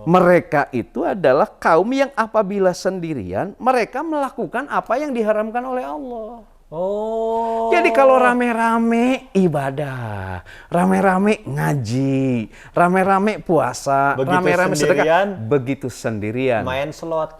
Mereka itu adalah kaum yang apabila sendirian, mereka melakukan apa yang diharamkan oleh Allah. Oh. Jadi kalau rame-rame ibadah, rame-rame ngaji, rame-rame puasa, Begitu rame-rame sedekah, sendirian, begitu sendirian. main slot.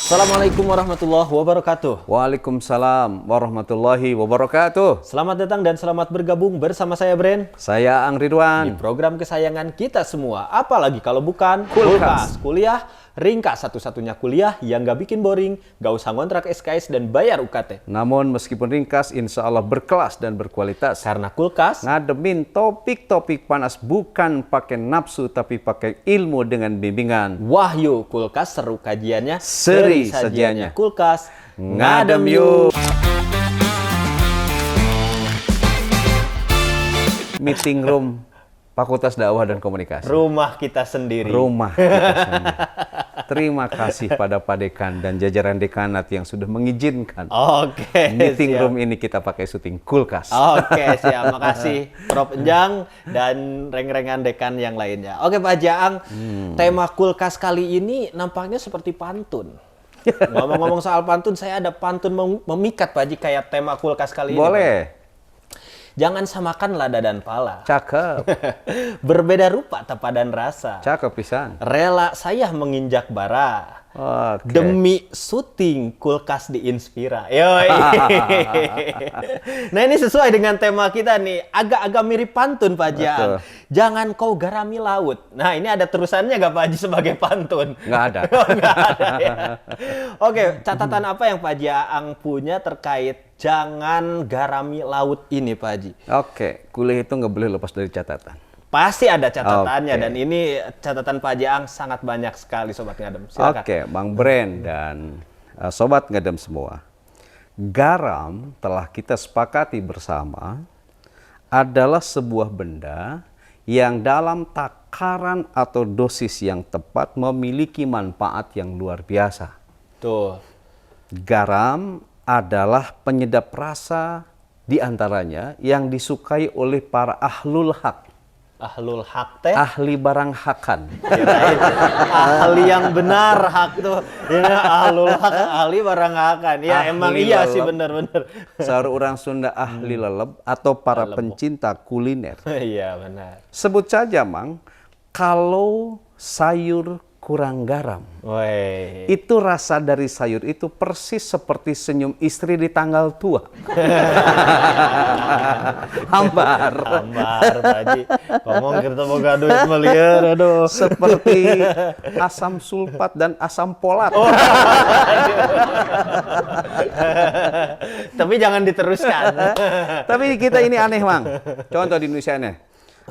Assalamualaikum warahmatullahi wabarakatuh. Waalaikumsalam warahmatullahi wabarakatuh. Selamat datang dan selamat bergabung bersama saya Bren Saya Ang di Ridwan. program kesayangan kita semua. Apalagi kalau bukan Kulkas. Kuliah ringkas, satu-satunya kuliah yang gak bikin boring, gak usah ngontrak SKS dan bayar UKT. Namun meskipun ringkas, insya Allah berkelas dan berkualitas. Karena Kulkas Ngademin topik-topik panas bukan pakai nafsu tapi pakai ilmu dengan bimbingan. Wahyu Kulkas, seru kajiannya, Seri sajiannya. Kulkas Ngadem yuk. Meeting room Fakultas Dakwah dan Komunikasi. Rumah kita sendiri. Rumah kita sendiri. Terima kasih pada Pak Dekan dan jajaran dekanat yang sudah mengizinkan Oke, meeting siap. room ini kita pakai syuting Kulkas. Oke, siap. Makasih Prof. Enjang dan reng-rengan dekan yang lainnya. Oke, Pak Jaang, tema Kulkas kali ini nampaknya seperti pantun. Ngomong-ngomong soal pantun, saya ada pantun memikat, Pak Haji, kayak tema Kulkas kali ini. Boleh. Pak. Jangan samakan lada dan pala. Cakep. Berbeda rupa, tepadan rasa. Cakep pisan. Rela saya menginjak bara. Oke. Demi syuting Kulkas diinspira. Yoi. Nah, ini sesuai dengan tema kita nih. Agak-agak mirip pantun, Pak Jang. Jangan kau garami laut. Nah, ini ada terusannya nggak Pak Haji sebagai pantun? Nggak ada. Oh, nggak ada ya. Oke, catatan apa yang Pak Jaang punya terkait jangan garami laut ini, Pak Haji? Oke, kuliah itu nggak boleh lepas dari catatan. Pasti ada catatannya. Oke. Dan ini catatan Pak Jaang sangat banyak sekali, Sobat Ngadem. Silakan. Oke, Bang Bren dan Sobat Ngadem semua. Garam telah kita sepakati bersama adalah sebuah benda yang dalam takaran atau dosis yang tepat memiliki manfaat yang luar biasa. Tuh. Garam adalah penyedap rasa diantaranya yang disukai oleh para ahlul haq. Ahlul hak teh, Ahli barang hakan. kirain ahli yang benar hak tuh. Ya, ahlul hak, ahli barang hakan. Ya, Ahli emang iya lelep. sih benar-benar. Seorang orang Sunda ahli leleb atau para pencinta kuliner. Iya, benar. Sebut saja, Mang, kalau sayur kurang garam. Woi. Itu rasa dari sayur itu persis seperti senyum istri di tanggal tua. Hambar. Ambar, Pak Haji. Ngomong kita mau duit meliar, aduh. Seperti asam sulfat dan asam polat. Tapi jangan diteruskan. Tapi kita ini aneh, Mang. Contoh di Indonesia nih.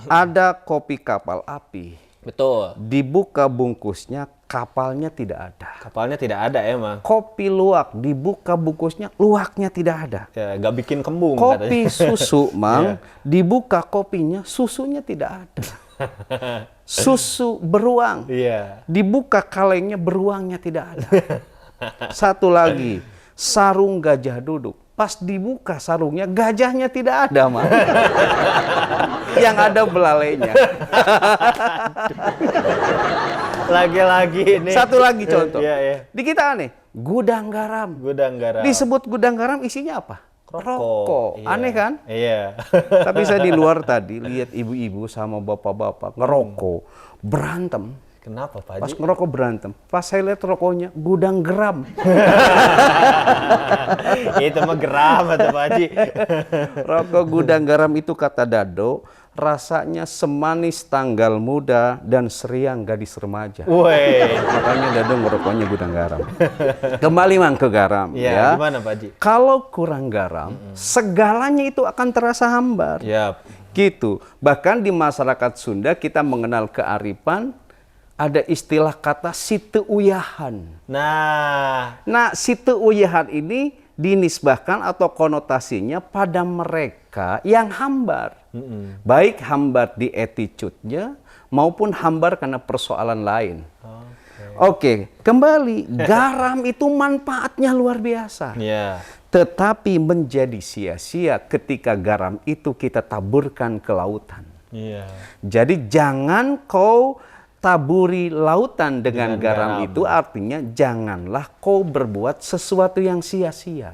Ada kopi kapal api. Betul. Dibuka bungkusnya, kapalnya tidak ada. Kapalnya tidak ada emang. Kopi luwak, dibuka bungkusnya, luwaknya tidak ada. Ya, gak bikin kembung Kopi katanya. susu, Mang, dibuka kopinya, susunya tidak ada. Susu beruang, Iya. dibuka kalengnya, beruangnya tidak ada. Satu lagi, sarung gajah duduk. Pas dibuka sarungnya, gajahnya tidak ada, Mang. Yang ada belalainya. Lagi-lagi ini. Satu lagi contoh. Iya, iya. Di kita aneh, gudang garam. Gudang garam. Disebut gudang garam isinya apa? Rokok. Iya. Aneh kan? Iya. Tapi saya di luar tadi lihat ibu-ibu sama bapak-bapak ngerokok, berantem. Kenapa Pak Pas Haji? ngerokok berantem. Pas saya lihat rokoknya gudang geram. Itu mah geram atau Pak Haji. Rokok gudang garam itu kata Dado, rasanya semanis tanggal muda dan seriang gadis remaja. Woi. Makanya Dado ngerokoknya gudang garam. Kembali, Mang, ke garam. Iya, Ya. gimana Pak Haji? Kalau kurang garam, segalanya itu akan terasa hambar. Yap. Gitu. Bahkan di masyarakat Sunda kita mengenal kearifan, ada istilah kata siteuyahan. Nah, Nah, siteuyahan ini dinisbahkan atau konotasinya pada mereka mereka yang hambar. Baik hambar di attitude-nya maupun hambar karena persoalan lain. Oke, kembali. Garam itu manfaatnya luar biasa. Iya. Tetapi menjadi sia-sia ketika garam itu kita taburkan ke lautan. Iya. Jadi jangan kau taburi lautan dengan garam itu, artinya janganlah kau berbuat sesuatu yang sia-sia.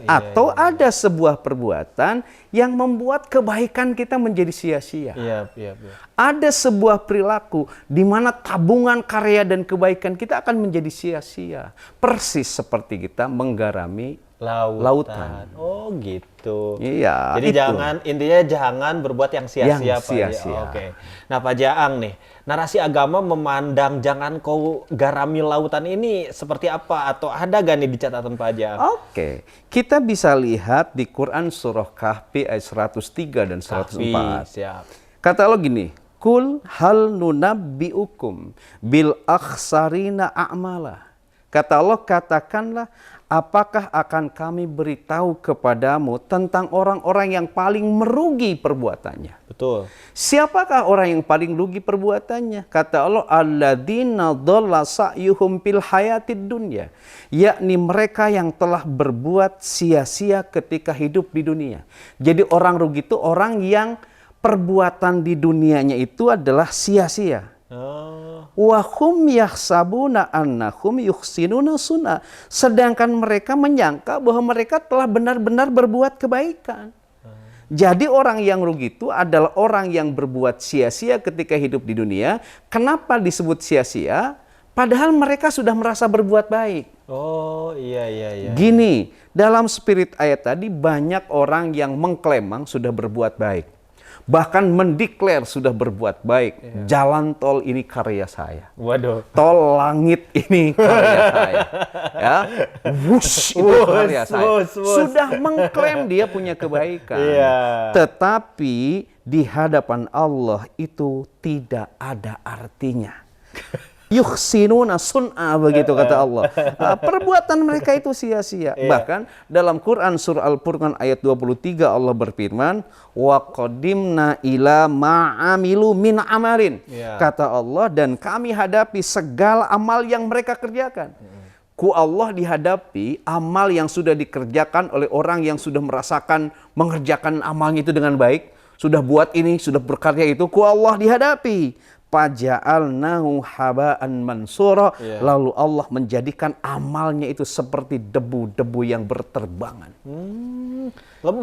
Atau ada sebuah perbuatan yang membuat kebaikan kita menjadi sia-sia. Iya. Ada sebuah perilaku di mana tabungan karya dan kebaikan kita akan menjadi sia-sia. Persis seperti kita menggarami lautan. Oh gitu. Iya. Jadi itu. intinya jangan berbuat yang sia-sia, Yang Pak. sia-sia. Oke. Nah, Pak Jaang nih, narasi agama memandang jangan kau garami lautan ini seperti apa, atau ada gak nih di catatan Pak Jaang? Oke, kita bisa lihat di Quran surah Kahfi ayat 103 dan 104. Kahfi, siap. Kata Allah gini, Kul hal nunabbiukum bil akhsarina a'mala. Kata Allah, katakanlah, apakah akan kami beritahu kepadamu tentang orang-orang yang paling merugi perbuatannya? Betul. Siapakah orang yang paling rugi perbuatannya? Kata Allah, alladzina dhalla sa'yuhum fil hayatid dunya. Yakni mereka yang telah berbuat sia-sia ketika hidup di dunia. Jadi orang rugi itu orang yang perbuatan di dunianya itu adalah sia-sia. Wa hum yahsabuna annahum yuhsinuna sunna. Sedangkan mereka menyangka bahwa mereka telah benar-benar berbuat kebaikan. Jadi orang yang rugi itu adalah orang yang berbuat sia-sia ketika hidup di dunia. Kenapa disebut sia-sia? Padahal mereka sudah merasa berbuat baik. Oh, iya. Gini, dalam spirit ayat tadi banyak orang yang mengklaim sudah berbuat baik. Bahkan mendeklar sudah berbuat baik. Jalan tol ini karya saya. Waduh. Tol langit ini karya saya. Ya, wush, itu karya saya. Sudah mengklaim dia punya kebaikan. Tetapi di hadapan Allah itu tidak ada artinya. Yuhsinuna sun'a, begitu kata Allah. Perbuatan mereka itu sia-sia. Bahkan dalam Quran surah Al-Furqan ayat 23 Allah berfirman, wa qadimna ila ma'amilu min amalin. Kata Allah, dan kami hadapi segala amal yang mereka kerjakan. Ku Allah dihadapi amal yang sudah dikerjakan oleh orang yang sudah merasakan mengerjakan amalnya itu dengan baik, sudah buat ini, sudah berkarya itu, ku Allah dihadapi. Faja'alnahu haba'an mansura. Lalu Allah menjadikan amalnya itu seperti debu-debu yang berterbangan.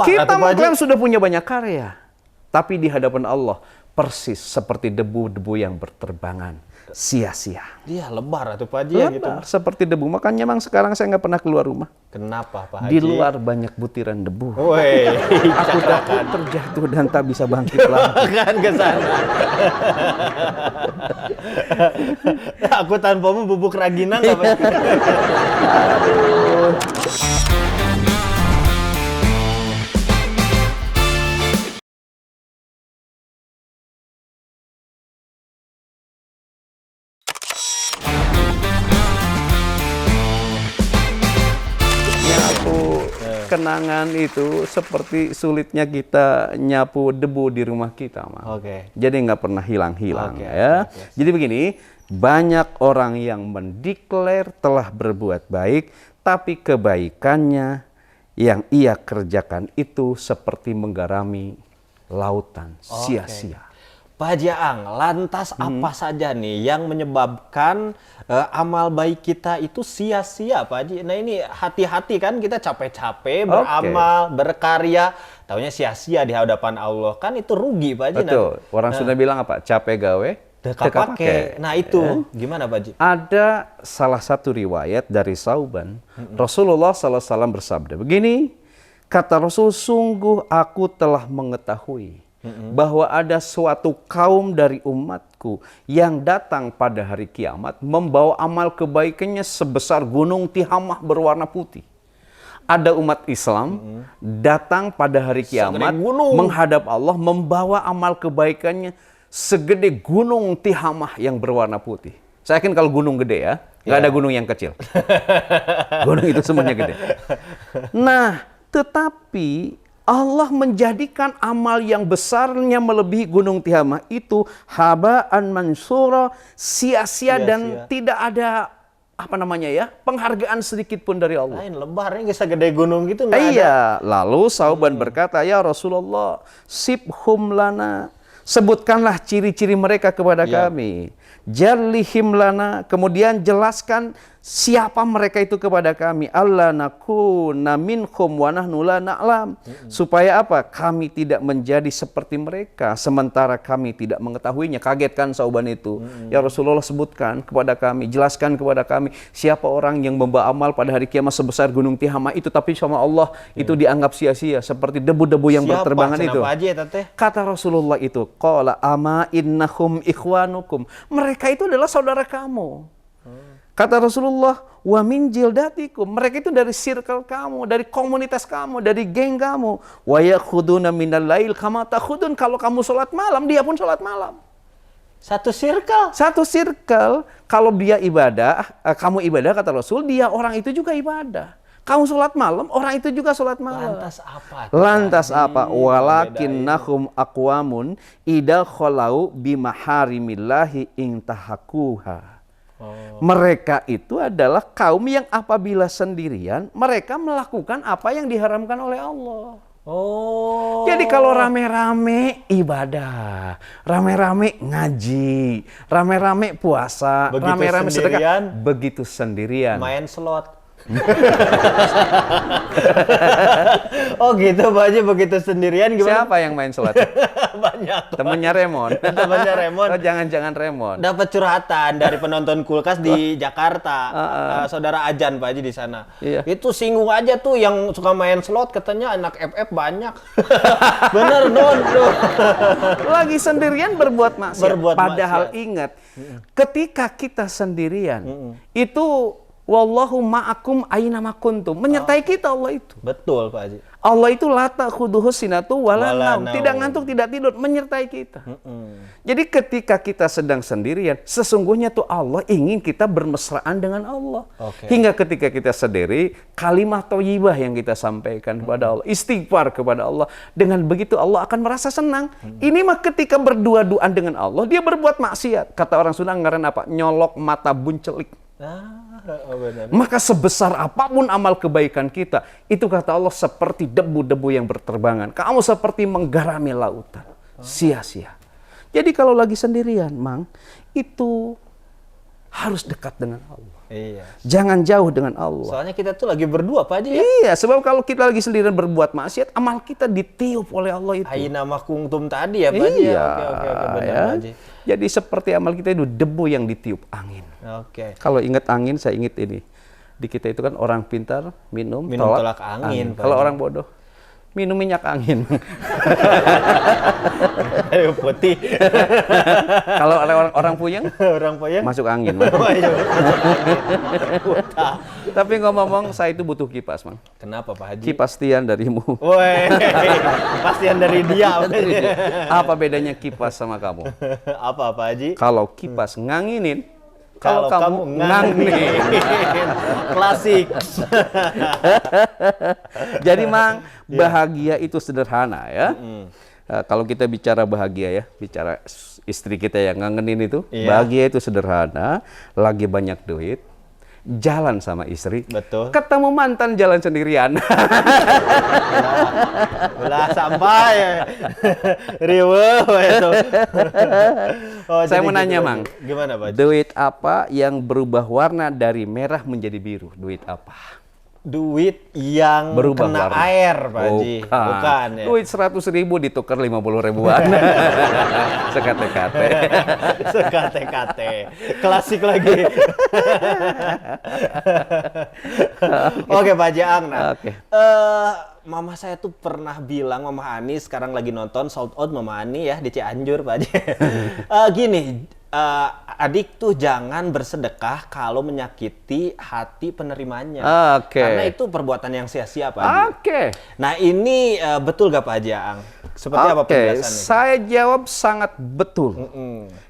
Kita mengklaim sudah punya banyak karya, tapi di hadapan Allah persis seperti debu-debu yang berterbangan, sia-sia. Iya, lebar atau Pak Haji ya gitu. Seperti debu. Makanya memang sekarang saya nggak pernah keluar rumah. Kenapa Pak Haji? Di luar banyak butiran debu. Woi, aku takut terjatuh dan tak bisa bangkit lagi. Kan ke sana. Aku tanpamu bubuk raginan apa? Aduh. Kenangan itu seperti sulitnya kita nyapu debu di rumah kita, Jadi nggak pernah hilang-hilang, ya. Jadi begini, banyak orang yang mendeklar telah berbuat baik, tapi kebaikannya yang ia kerjakan itu seperti menggarami lautan, sia-sia. Pak Jaang, lantas apa saja nih yang menyebabkan amal baik kita itu sia-sia, Pak Haji? Nah ini hati-hati kan, kita capek-capek beramal, berkarya, taunya sia-sia di hadapan Allah. Kan itu rugi, Pak Haji. Betul. Orang sudah bilang apa? Capek gawe, teka pakai. Nah itu gimana, Pak Haji? Ada salah satu riwayat dari Sauban. Rasulullah SAW bersabda begini, kata Rasul, sungguh aku telah mengetahui bahwa ada suatu kaum dari umatku yang datang pada hari kiamat membawa amal kebaikannya sebesar gunung Tihamah berwarna putih. Ada umat Islam datang pada hari kiamat menghadap Allah membawa amal kebaikannya segede gunung Tihamah yang berwarna putih. Saya yakin kalau gunung gede ya, nggak ada gunung yang kecil. Gunung itu semuanya gede. Nah, tetapi Allah menjadikan amal yang besarnya melebihi gunung Tihamah itu habaan mansura, sia-sia dan tidak ada apa namanya ya, penghargaan sedikit pun dari Allah. Lain lebarnya nggak segede gunung gitu nggak ada. Iya, lalu Sauban berkata, ya Rasulullah, sibhum lana, sebutkanlah ciri-ciri mereka kepada kami. Jalihim lana, kemudian jelaskan siapa mereka itu kepada kami. Allah nakuna minhum wa nahnu la na'lam. Supaya apa? Kami tidak menjadi seperti mereka sementara kami tidak mengetahuinya. Kaget kan Sauban itu. Ya Rasulullah, sebutkan kepada kami, jelaskan kepada kami siapa orang yang membawa amal pada hari kiamat sebesar gunung Tihamah itu, tapi sama Allah itu dianggap sia-sia seperti debu-debu yang berterbangan itu. Siapa aja ya Tete? Kata Rasulullah itu, qala ama innahum ikhwanukum. Mereka itu adalah saudara kamu. Kata Rasulullah, wa min jildatikum. Mereka itu dari circle kamu, dari komunitas kamu, dari geng kamu. Wa yakhuduna minal lail kama takhudun. Kalau kamu sholat malam, dia pun sholat malam. Satu circle. Satu circle. Kalau dia ibadah, kamu ibadah kata Rasul, dia orang itu juga ibadah. Kamu sholat malam, orang itu juga sholat malam. Lantas apa? Walakinnahum aqwamun idza khalau bimaharimillahi intahakuha. Mereka itu adalah kaum yang apabila sendirian, mereka melakukan apa yang diharamkan oleh Allah. Jadi kalau rame-rame ibadah, rame-rame ngaji, rame-rame puasa, rame-rame sedekah, begitu sendirian main slot. Oh gitu Pak Haji, begitu sendirian gimana? Siapa yang main slot? Banyak. Temennya Remon. Temennya Remon. Oh, jangan-jangan Remon. Dapat curhatan dari penonton Kulkas di Jakarta. Saudara Ajan Pak Haji di sana. Iya. Itu singgung aja tuh yang suka main slot, katanya anak FF banyak. Bener Don. Lagi sendirian berbuat maksiat. Padahal maksiat. Ingat, ketika kita sendirian, itu wallahu ma'akum aina ma kuntum. Menyertai kita Allah itu. Betul Pak Haji. Allah itu la ta'khudhuhu sinatu wala naum. Tidak ngantuk, tidak tidur, menyertai kita. Jadi ketika kita sedang sendirian, sesungguhnya tuh Allah ingin kita bermesraan dengan Allah. Hingga ketika kita sendiri, kalimat thayyibah yang kita sampaikan kepada Allah, istighfar kepada Allah. Dengan begitu Allah akan merasa senang. Ini mah ketika berdua-duaan dengan Allah, dia berbuat maksiat. Kata orang Sunda ngaran apa? Nyolok mata buncelik. Maka sebesar apapun amal kebaikan kita, itu kata Allah seperti debu-debu yang berterbangan. Kamu seperti menggarami lautan, sia-sia. Jadi kalau lagi sendirian, Mang, itu harus dekat dengan Allah. Iya. Jangan jauh dengan Allah. Soalnya kita tuh lagi berdua Pak Haji ya. Iya, sebab kalau kita lagi sendirian berbuat maksiat, amal kita ditiup oleh Allah itu. Aina makuntum tadi ya Pak Haji. Iya, Oke, benar ya. Pak Haji. Jadi seperti amal kita itu debu yang ditiup angin. Oke. Kalau ingat angin, saya ingat ini. Di kita itu kan orang pintar minum tolak angin. Kalau orang bodoh minum minyak angin. Ayo putih. Kalau orang puyeng, orang puyeng masuk angin. Tapi ngomong-ngomong, saya itu butuh kipas, Mang. Kenapa Pak Haji? Kepastian darimu. Woi, kepastian dari dia. Apa bedanya kipas sama kamu? Apa Pak Haji? Kalau kipas nganginin, kalau kamu nganginin. Klasik. Jadi Mang, bahagia itu sederhana ya. Kalau kita bicara bahagia ya, bicara istri kita yang ngangenin itu, bahagia itu sederhana, lagi banyak duit, jalan sama istri, betul. Ketemu mantan jalan sendirian. Ulah sampai riweuh itu. Saya mau nanya, gitu, Mang. Gimana, Pak? Duit apa yang berubah warna dari merah menjadi biru? Duit apa? Duit yang berubah kena warna. air, Pak Haji. Bukan ya. Duit 100.000 ditukar 50 ribuan. Sekate-kate. Sekate-kate. Klasik lagi. Oke, Pak Jaang. Nah, Mama saya tuh pernah bilang, Mama Ani sekarang lagi nonton Shout Out Mama Ani ya di Cianjur, Pak Haji. Gini, adik tuh jangan bersedekah kalau menyakiti hati penerimanya. Karena itu perbuatan yang sia-sia, Pak Haji. Nah ini betul gak Pak Haji Aang? Seperti apa penjelasannya? Saya jawab sangat betul.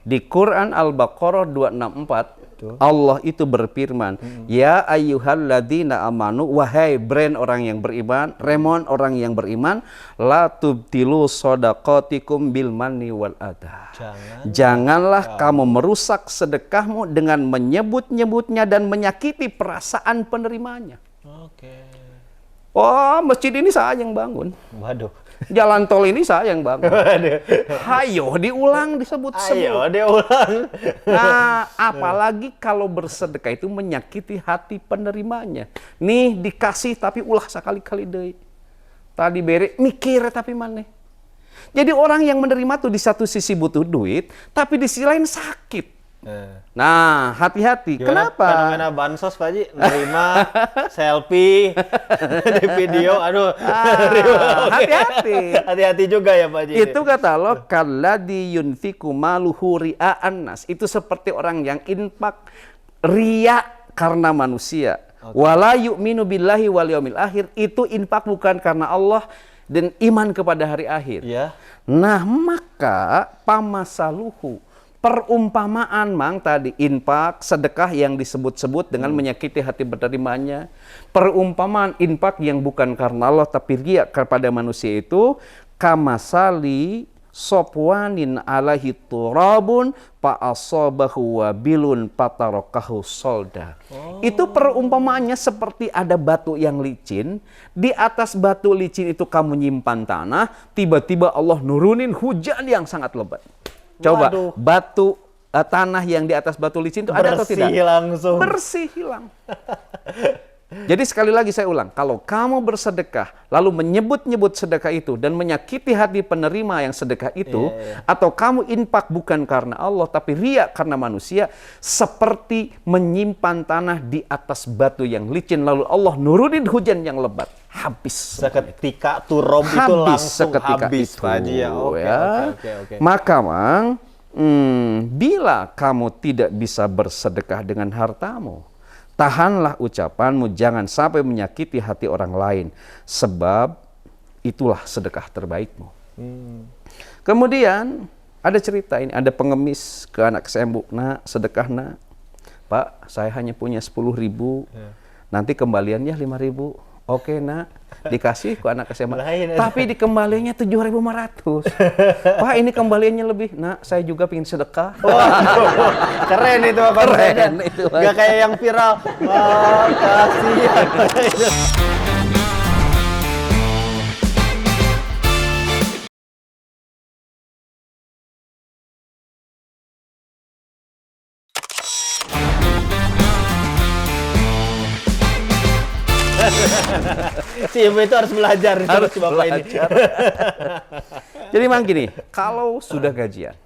Di Quran Al-Baqarah 264 Allah itu berfirman, ya ayyuhalladzina amanu, wahai brand orang yang beriman, Remon orang yang beriman, la tubtilu shadaqatikum bil manni wal adha. Janganlah kamu merusak sedekahmu dengan menyebut-nyebutnya dan menyakiti perasaan penerimanya. Oke. Oh, masjid ini saya yang bangun. Waduh. Jalan tol ini saya yang bangun. Hayo diulang, disebut-sebut. Ayo diulang. Nah, apalagi kalau bersedekah itu menyakiti hati penerimanya. Nih dikasih tapi ulah sekali-kali deui. Tadi bere mikir tapi maneh. Jadi orang yang menerima tuh di satu sisi butuh duit, tapi di sisi lain sakit. Nah, hati-hati. Kenapa? Fenomena bansos, Pak Haji, nerima selfie di video, aduh. Hati-hati. Hati-hati juga ya, Pak Haji. Itu kata Allah, kalladzi yunfiqu maluhu ria'an nas. Itu seperti orang yang infak ria karena manusia. Wala yu'minu billahi wal yaumil akhir. Itu infak bukan karena Allah dan iman kepada hari akhir. Ya. Nah, maka pamasaluhu, perumpamaan mang tadi infak sedekah yang disebut-sebut dengan menyakiti hati penerimanya, perumpamaan infak yang bukan karena Allah tapi ria kepada manusia itu kamasali sopwanin alaihi turabun fa asabahu wabilun patarakahu solda. Itu perumpamaannya seperti ada batu yang licin, di atas batu licin itu kamu nyimpan tanah, tiba-tiba Allah nurunin hujan yang sangat lebat. Coba, waduh, batu tanah yang di atas batu licin itu ada atau tidak? Bersih langsung. Bersih hilang. Jadi sekali lagi saya ulang, kalau kamu bersedekah lalu menyebut-nyebut sedekah itu dan menyakiti hati penerima yang sedekah itu, atau kamu infak bukan karena Allah tapi ria karena manusia, seperti menyimpan tanah di atas batu yang licin lalu Allah nurunin hujan yang lebat, habis. Seketika turob itu langsung habis, Pak Haji ya. Oke. Maka mang, bila kamu tidak bisa bersedekah dengan hartamu, tahanlah ucapanmu, jangan sampai menyakiti hati orang lain, sebab itulah sedekah terbaikmu. Kemudian ada cerita ini, ada pengemis ke anak saya, Bu, nak sedekah nak. Pak, saya hanya punya 10.000, nanti kembaliannya 5.000. Oke nak, dikasih ke anak SMA. Tapi dikembaliannya 7.500. Pak, ini kembaliannya lebih. Nak, saya juga pengen sedekah. Keren itu Pak. Keren itu. Gak kayak yang viral. Wah, kasihan. Si ibu itu harus belajar terus Bapak ini. Jadi memang gini, kalau sudah gajian,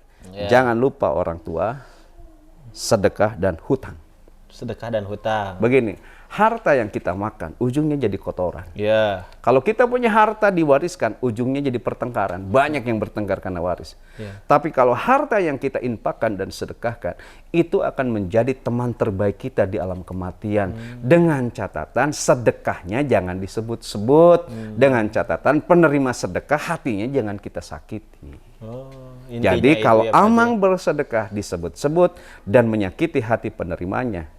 jangan lupa orang tua, sedekah dan hutang. Sedekah dan hutang. Begini, harta yang kita makan ujungnya jadi kotoran. Ya. Kalau kita punya harta diwariskan, ujungnya jadi pertengkaran. Banyak yang bertengkar karena waris. Tapi kalau harta yang kita infakkan dan sedekahkan, itu akan menjadi teman terbaik kita di alam kematian. Dengan catatan sedekahnya jangan disebut-sebut. Dengan catatan penerima sedekah hatinya jangan kita sakiti. Jadi kalau amang bersedekah disebut-sebut dan menyakiti hati penerimanya,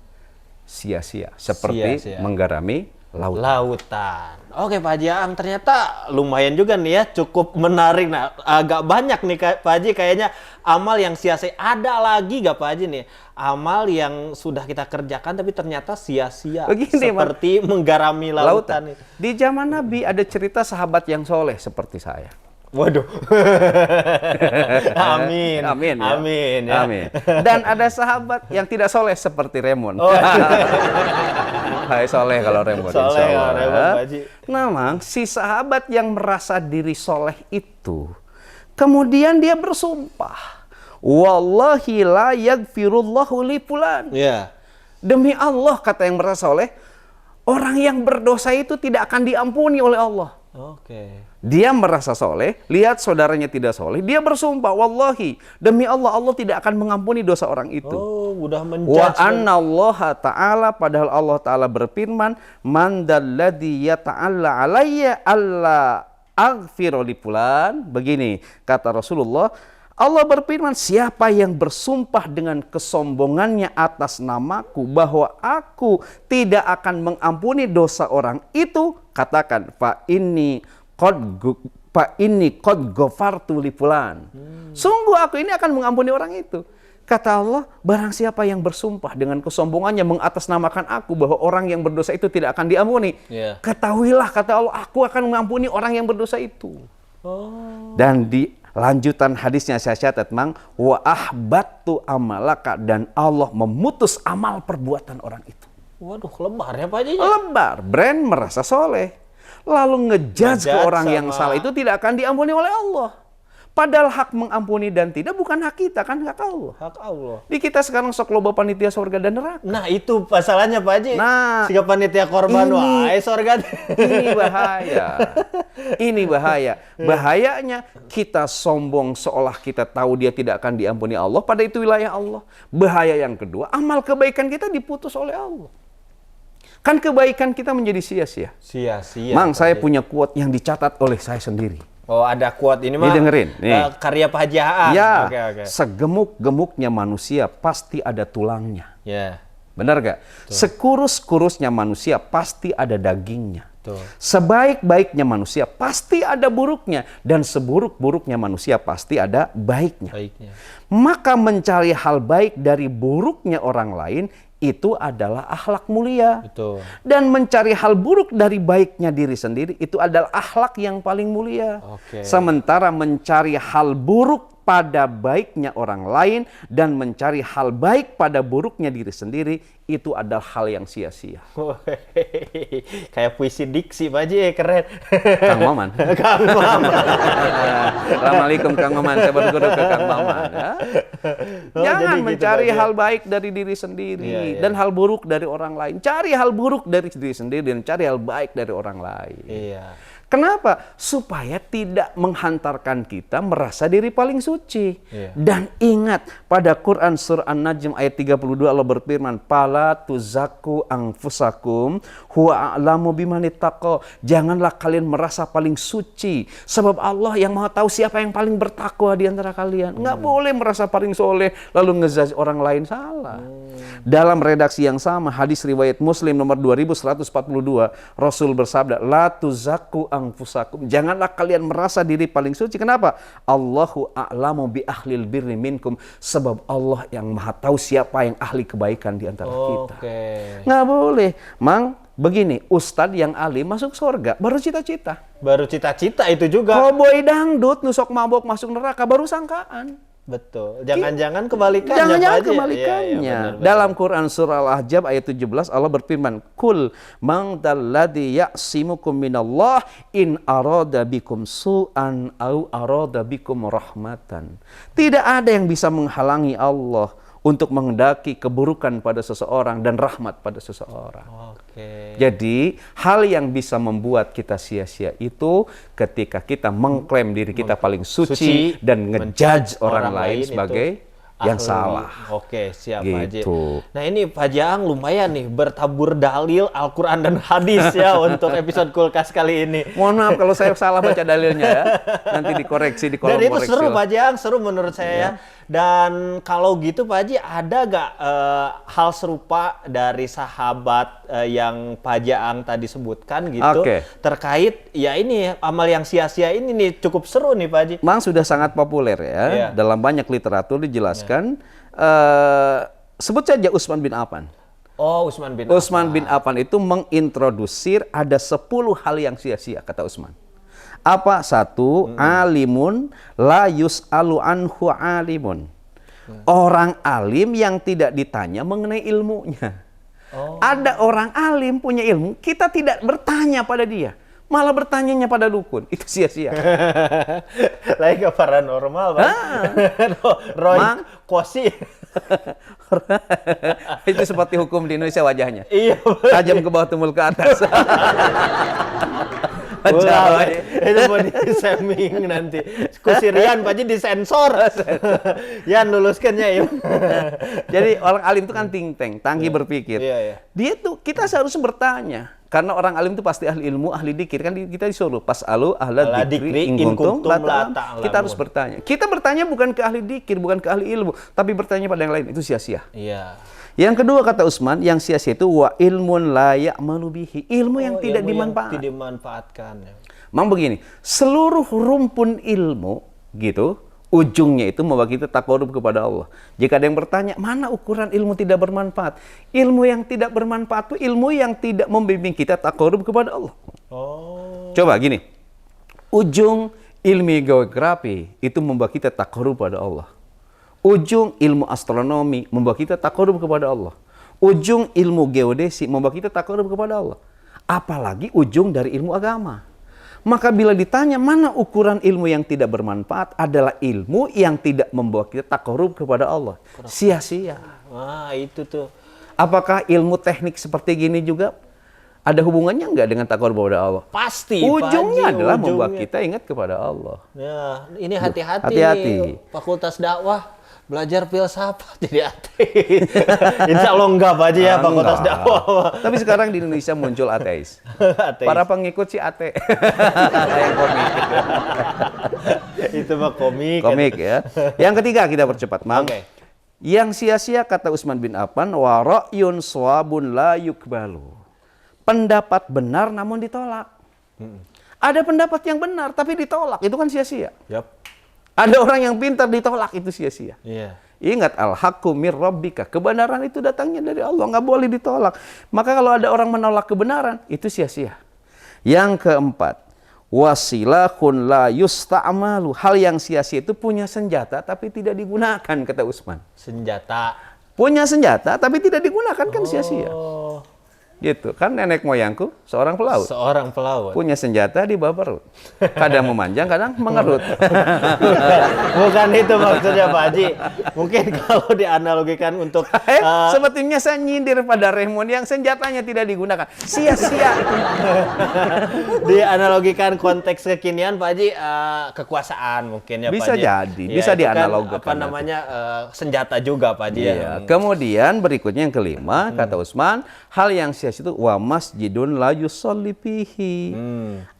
sia-sia, seperti menggarami lautan. Oke Pak Haji Aang, ternyata lumayan juga nih ya, cukup menarik. Nah, agak banyak nih Pak Haji kayaknya amal yang sia-sia. Ada lagi gak Pak Haji nih amal yang sudah kita kerjakan tapi ternyata sia-sia, seperti menggarami lautan. Di zaman Nabi ada cerita sahabat yang soleh seperti saya. Waduh. Amin. Amin. Ya. Amin. Ya. Amin. Dan ada sahabat yang tidak soleh seperti Remon. Hai soleh kalau Remon. Soleh kalau Remon, Pak Haji. Memang si sahabat yang merasa diri soleh itu, kemudian dia bersumpah, wallahi la yaghfirullahu li fulan. Ya. Demi Allah, kata yang merasa soleh, orang yang berdosa itu tidak akan diampuni oleh Allah. Oke. Dia merasa soleh, lihat saudaranya tidak soleh, dia bersumpah, wallahi, demi Allah, Allah tidak akan mengampuni dosa orang itu. Oh, udah menjudge. Wa annallaha ta'ala, padahal Allah ta'ala berfirman, man dalladhi yata'alla alayya alla aghfiru li fulan. Begini kata Rasulullah, Allah berfirman, siapa yang bersumpah dengan kesombongannya atas namaku bahwa aku tidak akan mengampuni dosa orang itu, katakan fa inni qad ghafartu li fulan. Sungguh aku ini akan mengampuni orang itu. Kata Allah, barang siapa yang bersumpah dengan kesombongannya mengatasnamakan aku bahwa orang yang berdosa itu tidak akan diampuni. Ketahuilah, kata Allah, aku akan mengampuni orang yang berdosa itu. Dan di lanjutan hadisnya saya catat, Mang, wa ahbattu amalaka, dan Allah memutus amal perbuatan orang itu. Waduh, lebar ya Pak Haji. Lebar, brand merasa soleh. Lalu ngejudge ke orang yang salah itu tidak akan diampuni oleh Allah. Padahal hak mengampuni dan tidak bukan hak kita, kan hak Allah. Hak Allah. Di kita sekarang sok loba panitia surga dan neraka. Nah itu masalahnya Pak Haji. Nah, Siga panitia korban wae surga. Ini bahaya. Ini bahaya. Bahayanya kita sombong seolah kita tahu dia tidak akan diampuni Allah, pada itu wilayah Allah. Bahaya yang kedua, amal kebaikan kita diputus oleh Allah. Kan kebaikan kita menjadi sia-sia. Sia-sia. Mang, saya punya quote yang dicatat oleh saya sendiri. Oh, ada quote ini mah. Didengerin. Karya Pak Haji Aang. Ya, Oke. segemuk-gemuknya manusia pasti ada tulangnya. Ya. Benar gak? Sekurus-kurusnya manusia pasti ada dagingnya. Tuh. Sebaik-baiknya manusia pasti ada buruknya. Dan seburuk-buruknya manusia pasti ada baiknya. Maka mencari hal baik dari buruknya orang lain itu adalah akhlak mulia. Betul. Dan mencari hal buruk dari baiknya diri sendiri itu adalah akhlak yang paling mulia. Sementara mencari hal buruk pada baiknya orang lain dan mencari hal baik pada buruknya diri sendiri itu adalah hal yang sia-sia. Kayak puisi diksi Pak Haji, keren. Kang Maman. Kang Maman. Assalamualaikum Kang Maman, saya berguru ke Kang Maman. Ya? Jangan mencari hal baik dari diri sendiri dan hal buruk dari orang lain. Cari hal buruk dari diri sendiri dan cari hal baik dari orang lain. Kenapa? Supaya tidak menghantarkan kita merasa diri paling suci. Dan ingat, pada Quran surah An-Najm ayat 32 Allah berfirman, "Fala tuzakku anfusakum huwa a'lamu bimanittaqo." Janganlah kalian merasa paling suci, sebab Allah yang Maha tahu siapa yang paling bertakwa di antara kalian. Nggak boleh merasa paling soleh lalu ngejudge orang lain, salah. Dalam redaksi yang sama, hadis riwayat Muslim nomor 2142, Rasul bersabda, "La tuzakku anfusakum." Janganlah kalian merasa diri paling suci. Kenapa? Allahu a'lamu bi ahlil birri minkum. Sebab Allah yang Maha tahu siapa yang ahli kebaikan di antara kita. Nggak boleh. Mang, begini, ustadz yang alim masuk surga baru cita-cita. Baru cita-cita itu juga. Koboi dangdut nusok mabok masuk neraka baru sangkaan. Betul. Jangan-jangan kebalikannya. Jangan-jangan kebalikannya. Dalam Quran surah Al-Ahzab ayat 17 Allah berfirman, "Kul man dalladzi ya'simukum minallah in arada bikum su'an au arada bikum rahmatan." Tidak ada yang bisa menghalangi Allah untuk menghendaki keburukan pada seseorang dan rahmat pada seseorang. Jadi hal yang bisa membuat kita sia-sia itu ketika kita mengklaim diri kita paling suci dan ngejudge orang lain sebagai yang salah. Siap gitu. Pak Haji. Nah ini Pak Haji Aang lumayan nih bertabur dalil Al-Quran dan hadis ya untuk episode Kulkas kali ini. Mohon maaf kalau saya salah baca dalilnya ya. Nanti dikoreksi di kolom koreksi. Dan itu seru Pak Haji Aang, seru menurut saya ya. Dan kalau gitu Pak Haji, ada gak hal serupa dari sahabat yang Pak Haji Aang tadi sebutkan gitu terkait ya ini amal yang sia-sia ini nih, cukup seru nih Pak Haji. Memang sudah sangat populer ya. Dalam banyak literatur dijelaskan. Sebut saja Utsman bin Affan. Utsman bin Affan itu mengintrodusir ada 10 hal yang sia-sia, kata Utsman. Apa? Satu, alimun la yus'alu anhu alimun. Orang alim yang tidak ditanya mengenai ilmunya. Ada orang alim punya ilmu, kita tidak bertanya pada dia, malah bertanyanya pada dukun. Itu sia-sia. Lagi ke paranormal, Pak. Roy Kosi. Itu seperti hukum di Indonesia wajahnya. Iya. Tajam ke bawah, tumbul ke atas. Ulah, itu mau di-shaming nanti. Kusirian Pak Haji disensor. Yan luluskannya ya. Jadi orang alim itu kan think tank, tangki berpikir. Iya, iya. Dia tuh kita seharusnya bertanya. Karena orang alim itu pasti ahli ilmu, ahli dikir. Kan kita disuruh pas'alu ahla dikri in kuntum la ta'lamun. Kita harus bertanya. Kita bertanya bukan ke ahli dikir, bukan ke ahli ilmu, tapi bertanya pada yang lain. Itu sia-sia. Iya. Yang kedua kata Utsman, yang sia-sia itu wa ilmun la ya'malu bihi. Ilmu yang tidak dimanfaatkan. Tidak dimanfaatkan. Ya. Memang begini, seluruh rumpun ilmu gitu, ujungnya itu membawa kita taqarrub kepada Allah. Jika ada yang bertanya, mana ukuran ilmu tidak bermanfaat? Ilmu yang tidak bermanfaat itu ilmu yang tidak membimbing kita taqarrub kepada Allah. Oh. Coba gini, ujung ilmu geografi itu membawa kita taqarrub kepada Allah. Ujung ilmu astronomi membawa kita taqarrub kepada Allah. Ujung ilmu geodesi membawa kita taqarrub kepada Allah. Apalagi ujung dari ilmu agama. Maka bila ditanya mana ukuran ilmu yang tidak bermanfaat adalah ilmu yang tidak membawa kita taqarrub kepada Allah. Sia-sia. Wah, itu tuh. Apakah ilmu teknik seperti gini juga ada hubungannya enggak dengan taqarrub kepada Allah? Pasti. Ujungnya Pak Haji, adalah membuat kita ingat kepada Allah. Ya, ini hati-hati. Hati-hati. Fakultas dakwah belajar filsafat jadi ateis. Insya Allah enggak Pak Haji ya fakultas Enggak. dakwah. Tapi sekarang di Indonesia muncul ateis. Ateis. Para pengikut si ate. Yang komik. Itu mah komik. Komik ya. Yang ketiga kita percepat, Mang. Oke. Yang sia-sia kata Utsman bin Affan wa ra'yun shawabun la yukbalu. Pendapat benar namun ditolak. Ada pendapat yang benar tapi ditolak, itu kan sia-sia. Yap. Ada orang yang pintar ditolak, itu sia-sia. Iya. Ingat al-haqqu mir rabbika. Kebenaran itu datangnya dari Allah, nggak boleh ditolak. Maka kalau ada orang menolak kebenaran, itu sia-sia. Yang keempat, wasilahun la yusta'malu. Hal yang sia-sia itu punya senjata tapi tidak digunakan, kata Utsman. Senjata. Punya senjata tapi tidak digunakan, kan sia-sia. Oh. Gitu. Kan nenek moyangku seorang pelaut. Seorang pelaut. Punya senjata di bawah perut. Kadang memanjang, kadang mengerut. Bukan itu maksudnya Pak Haji. Mungkin kalau dianalogikan untuk Sebetulnya saya nyindir pada Raymond yang senjatanya tidak digunakan. Sia-sia itu. dianalogikan konteks kekinian Pak Haji, kekuasaan mungkin ya Bisa Pak Haji. jadi, Ya, bisa itu kan, dianalogkan apa namanya senjata juga Pak Haji. Iya. Ya. Kemudian berikutnya yang kelima, kata Utsman, hal yang sia-sia itu wa masjidun la yusolli fihi.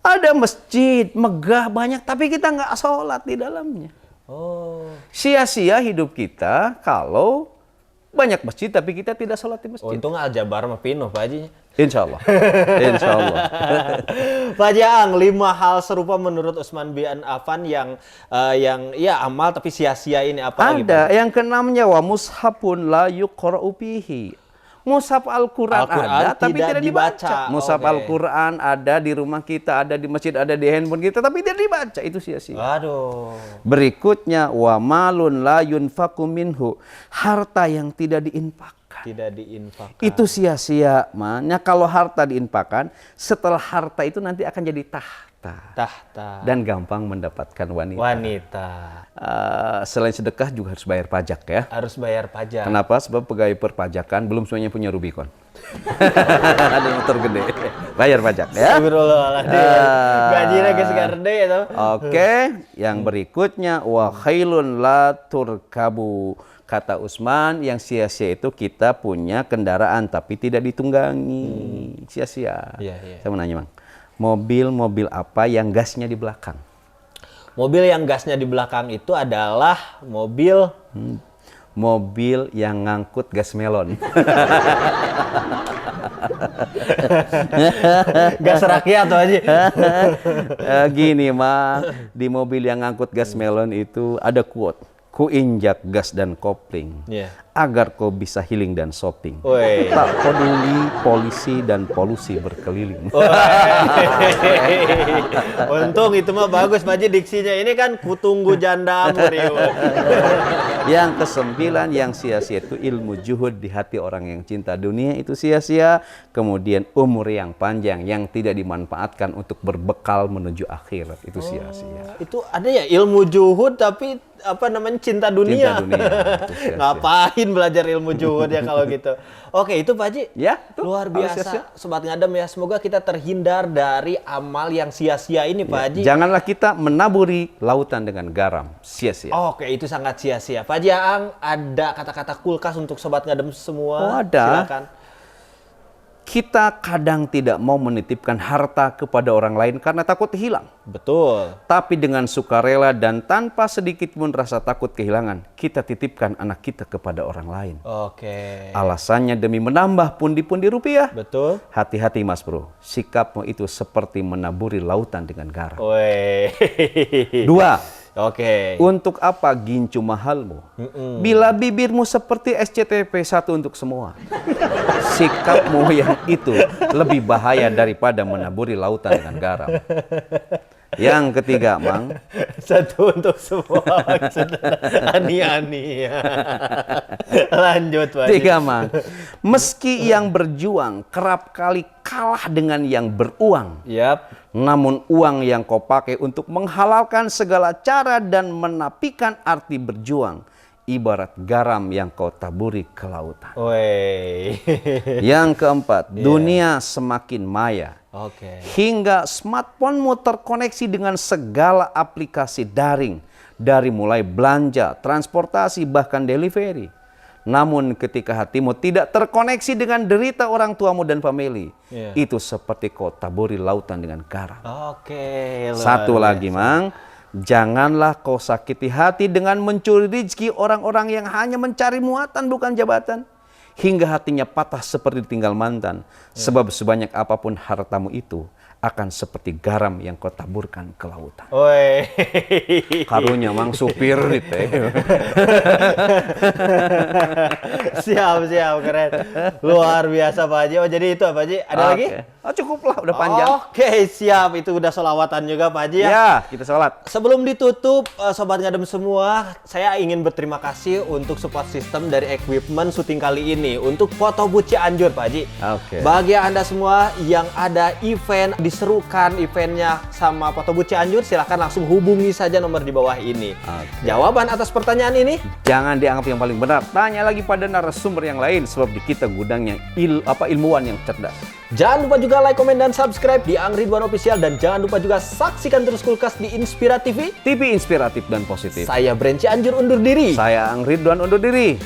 Ada masjid megah banyak tapi kita nggak sholat di dalamnya. Oh. Sia-sia hidup kita kalau banyak masjid tapi kita tidak sholat di masjid. Untung Aljabar mah pinuh Pak Haji. Insya Allah. Insya Allah. Pak Jaang, 5 hal serupa menurut Utsman bin Affan yang ya amal tapi sia-sia ini apa lagi? Ada yang keenamnya wa mushafun la yuqra'u fihi. Mushaf Al-Quran ada tapi tidak dibaca. Mushaf Al-Quran ada di rumah kita, ada di masjid, ada di handphone kita tapi tidak dibaca. Itu sia-sia. Aduh. Berikutnya wa malun la yunfaqu minhu. Harta yang tidak diinfakkan. Tidak diinfakkan. Itu sia-sia. Makanya kalau harta diinfakkan, setelah harta itu nanti akan jadi tahta. Dan gampang mendapatkan wanita. Selain sedekah juga harus bayar pajak ya. Harus bayar pajak. Kenapa? Sebab pegawai perpajakan belum semuanya punya Rubicon. Ada motor gede. Bayar pajak ya. Astagfirullahaladzim. Gajinya geus gede itu. Oke, yang berikutnya wa khailun la turkabu. Kata Utsman, yang sia-sia itu kita punya kendaraan tapi tidak ditunggangi. Sia-sia. Iya. Saya mau nanya, Mang. Mobil apa yang gasnya di belakang? Mobil yang gasnya di belakang itu adalah mobil mobil yang ngangkut gas melon. gas rakyat tuh aja. Gini mah, di mobil yang ngangkut gas melon itu ada quote, ku injak gas dan kopling. Agar kau bisa healing dan shopping. Tak peduli polisi dan polusi berkeliling. Untung itu mah bagus Pak Haji diksinya. Ini kan kutunggu janda amur. Yang kesembilan, yang sia-sia itu ilmu juhud di hati orang yang cinta dunia itu sia-sia. Kemudian umur yang panjang yang tidak dimanfaatkan untuk berbekal menuju akhirat itu sia-sia. Itu ada ya ilmu juhud tapi cinta dunia. Cinta dunia. Itu sia-sia. Ngapain belajar ilmu juhud ya kalau gitu. Oke, itu Pak Haji. Ya, itu. Luar Kalau biasa, sia-sia. Sobat Ngadem ya. Semoga kita terhindar dari amal yang sia-sia ini, Pak Haji. Janganlah kita menaburi lautan dengan garam sia-sia. Oke, itu sangat sia-sia. Pak Haji Aang, ada kata-kata kulkas untuk Sobat Ngadem semua? Oh, ada. Silakan. Kita kadang tidak mau menitipkan harta kepada orang lain karena takut hilang. Betul. Tapi dengan sukarela dan tanpa sedikit pun rasa takut kehilangan, kita titipkan anak kita kepada orang lain. Oke. Alasannya demi menambah pundi-pundi rupiah. Betul. Hati-hati Mas Bro, sikapmu itu seperti menaburi lautan dengan garam. Woi. 2. Oke. Untuk apa gincu mahalmu? Bila bibirmu seperti SCTP 1 untuk semua. Sikapmu yang itu lebih bahaya daripada menaburi lautan dengan garam. Yang ketiga, Mang. Satu untuk semua. Ani-ani. Lanjut, Pak Haji. 3, Mang. Meski yang berjuang kerap kali kalah dengan yang beruang. Yap. Namun uang yang kau pakai untuk menghalalkan segala cara dan menapikan arti berjuang ibarat garam yang kau taburi ke lautan. Woi. Yang keempat, dunia semakin maya. Oke. Hingga smartphone-mu terkoneksi dengan segala aplikasi daring. Dari mulai belanja, transportasi, bahkan delivery. Namun ketika hatimu tidak terkoneksi dengan derita orang tuamu dan family, itu seperti kau taburi lautan dengan garam. Oke. Satu lagi, Mang. Janganlah kau sakiti hati dengan mencuri rezeki orang-orang yang hanya mencari muatan bukan jabatan. Hingga hatinya patah seperti ditinggal mantan. Sebab sebanyak apapun hartamu itu akan seperti garam yang kau taburkan ke lautan. Woi. Karunya Mang supir gitu. Siap, keren. Luar biasa Pak Haji. Oh, jadi itu Pak Haji. Ada lagi? Oh, cukup lah, udah panjang. Oke, siap. Itu udah sholawatan juga Pak Haji ya. Ya, kita sholat. Sebelum ditutup, Sobat Ngadem semua, saya ingin berterima kasih untuk support system dari equipment syuting kali ini. Untuk foto booth Cianjur Pak Haji. Oke. Bagi Anda semua yang ada event, diserukan eventnya sama foto booth Cianjur, silahkan langsung hubungi saja nomor di bawah ini. Oke. Jawaban atas pertanyaan ini? Jangan dianggap yang paling benar. Tanya lagi pada narasumber yang lain. Sebab di kita gudangnya ilmuwan yang cerdas. Jangan lupa juga like, komen, dan subscribe di Ang Ridwan Official. Dan jangan lupa juga saksikan terus Kulkas di Inspira TV. TV inspiratif dan positif. Saya Brand Cianjur undur diri. Saya Ang Ridwan undur diri.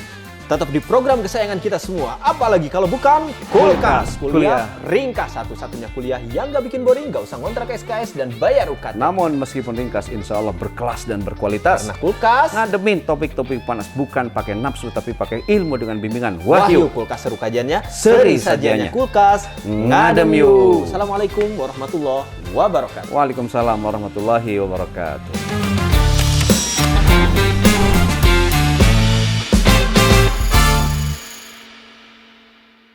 Tetap di program kesayangan kita semua. Apalagi kalau bukan Kulkas. Kuliah ringkas, satu-satunya kuliah yang gak bikin boring. Gak usah ngontrak SKS dan bayar UKT. Namun meskipun ringkas, insya Allah berkelas dan berkualitas. Karena Kulkas, Ngademin topik-topik panas bukan pakai nafsu tapi pakai ilmu dengan bimbingan Wahyu. Wahyu. Kulkas seru kajiannya, Seri sajiannya. sajiannya. Kulkas, Ngadem yuk. Assalamualaikum warahmatullahi wabarakatuh. Waalaikumsalam warahmatullahi wabarakatuh.